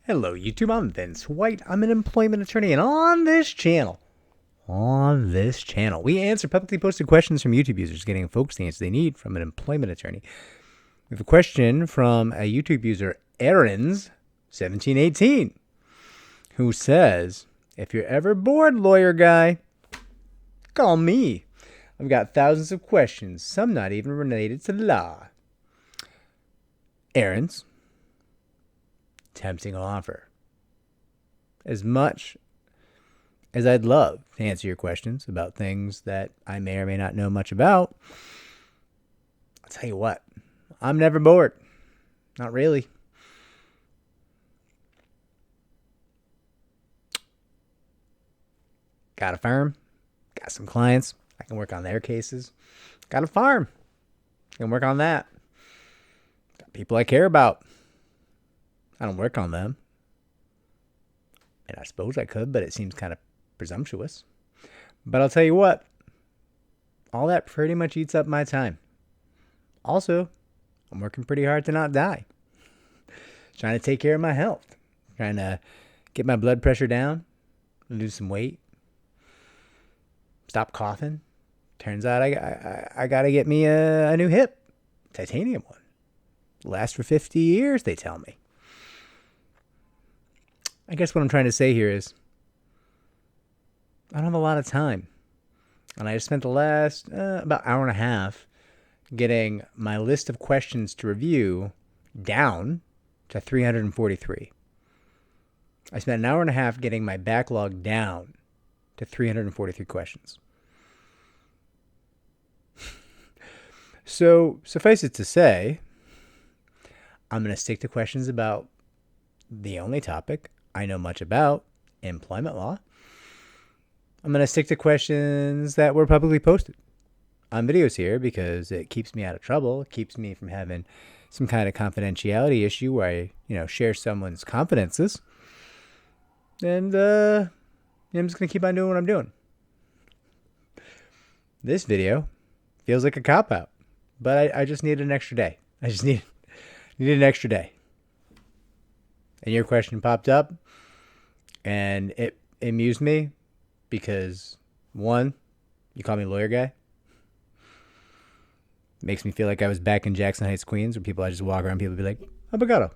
Hello YouTube, I'm Vince White. I'm an employment attorney, and on this channel, we answer publicly posted questions from YouTube users, getting folks the answers they need from an employment attorney. We have a question from a YouTube user, Aaron's1718, who says, if you're ever bored, lawyer guy, call me. I've got thousands of questions, some not even related to law. Aaron's tempting offer. As much as I'd love to answer your questions about things that I may or may not know much about, I'll tell you what, I'm never bored. Not really. Got a firm, got some clients, I can work on their cases. Got a farm, I can work on that. Got people I care about, I don't work on them. And I suppose I could, but it seems kind of presumptuous. But I'll tell you what, all that pretty much eats up my time. Also, I'm working pretty hard to not die. Trying to take care of my health. Trying to get my blood pressure down, lose some weight, stop coughing. Turns out I got to get me a new hip, titanium one. Last for 50 years, they tell me. I guess what I'm trying to say here is I don't have a lot of time. And I just spent the last about hour and a half getting my list of questions to review down to 343. I spent an hour and a half getting my backlog down to 343 questions. So suffice it to say, I'm going to stick to questions about the only topic I know much about, employment law. I'm going to stick to questions that were publicly posted on videos here because it keeps me out of trouble. It keeps me from having some kind of confidentiality issue where I, share someone's confidences. And I'm just going to keep on doing what I'm doing. This video feels like a cop-out, but I just need an extra day. I just need an extra day. And your question popped up, and it amused me because, one, you call me lawyer guy. Makes me feel like I was back in Jackson Heights, Queens, where I just walk around, people be like, Abogado.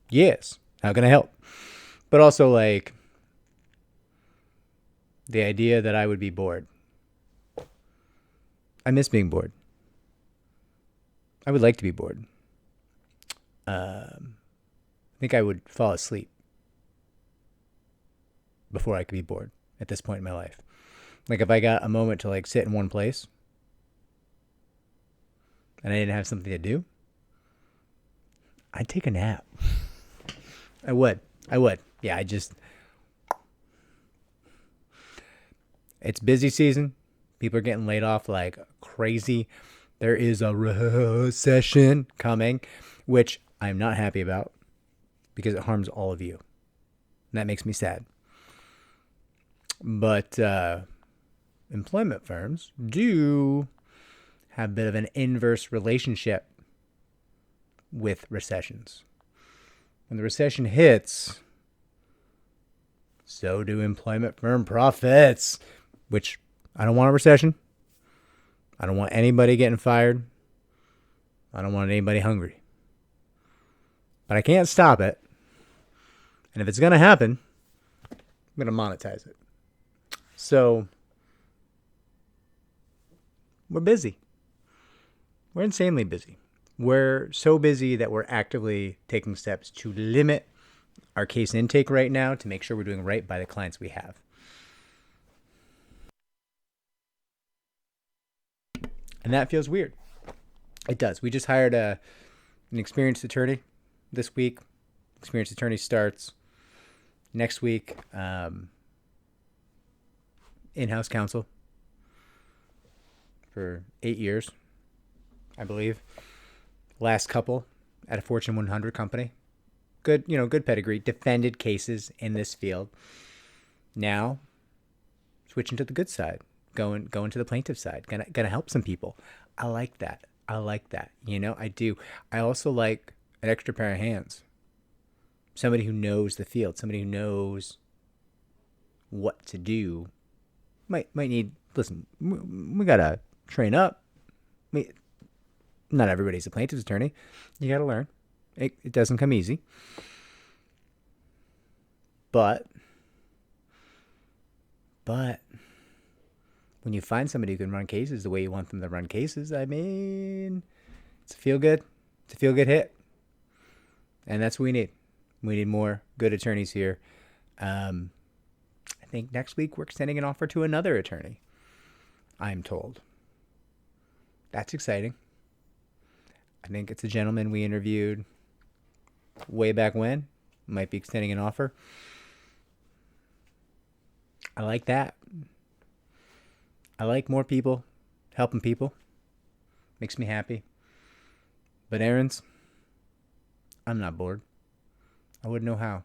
Yes, how can I help? But also, like, the idea that I would be bored. I miss being bored. I would like to be bored. I think I would fall asleep before I could be bored at this point in my life. Like if I got a moment to sit in one place and I didn't have something to do, I'd take a nap. I would. Yeah, it's busy season. People are getting laid off like crazy. There is a recession coming, which I'm not happy about because it harms all of you. And that makes me sad. But employment firms do have a bit of an inverse relationship with recessions. When the recession hits, so do employment firm profits, which I don't want a recession. I don't want anybody getting fired. I don't want anybody hungry. But I can't stop it. And if it's going to happen, I'm going to monetize it. So, we're busy. We're insanely busy. We're so busy that we're actively taking steps to limit our case intake right now to make sure we're doing right by the clients we have. And that feels weird. It does. We just hired an experienced attorney this week. Experienced attorney starts next week. In-house counsel for 8 years, I believe. Last couple at a Fortune 100 company. Good, good pedigree. Defended cases in this field. Now, switching to the good side. Going to the plaintiff side. Gonna help some people. I like that. I do. I also like an extra pair of hands. somebody who knows the field, somebody who knows what to do might need, listen, we got to train up. Not everybody's a plaintiff's attorney. You got to learn. It doesn't come easy. But when you find somebody who can run cases the way you want them to run cases, I mean, it's a feel good hit. And that's what we need. We need more good attorneys here. I think next week we're extending an offer to another attorney, I'm told. That's exciting. I think it's a gentleman we interviewed way back when. Might be extending an offer. I like that. I like more people helping people. Makes me happy. But errands, I'm not bored. I wouldn't know how.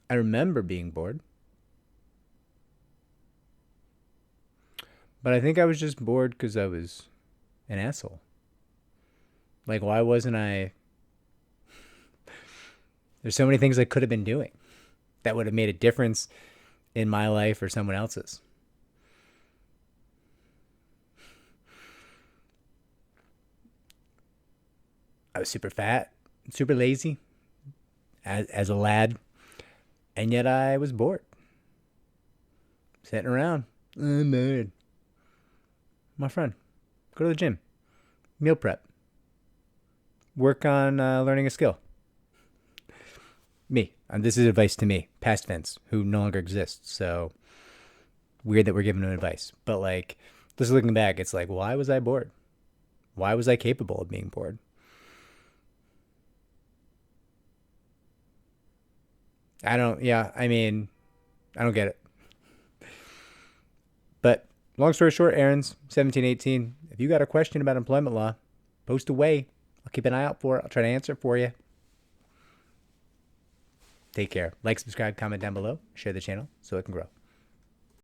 I remember being bored. But I think I was just bored because I was an asshole. Like, why wasn't I... There's so many things I could have been doing that would have made a difference in my life or someone else's. I was super fat, super lazy as a lad, and yet I was bored. Sitting around. I'm bored. My friend, go to the gym, meal prep, work on learning a skill. Me, and this is advice to me, past tense, who no longer exists. So weird that we're giving them advice, but like, just looking back, it's like, why was I bored? Why was I capable of being bored? I don't get it. But long story short, Aaron's 17, 18. If you got a question about employment law, post away. I'll keep an eye out for it. I'll try to answer it for you. Take care. Like, subscribe, comment down below. Share the channel so it can grow.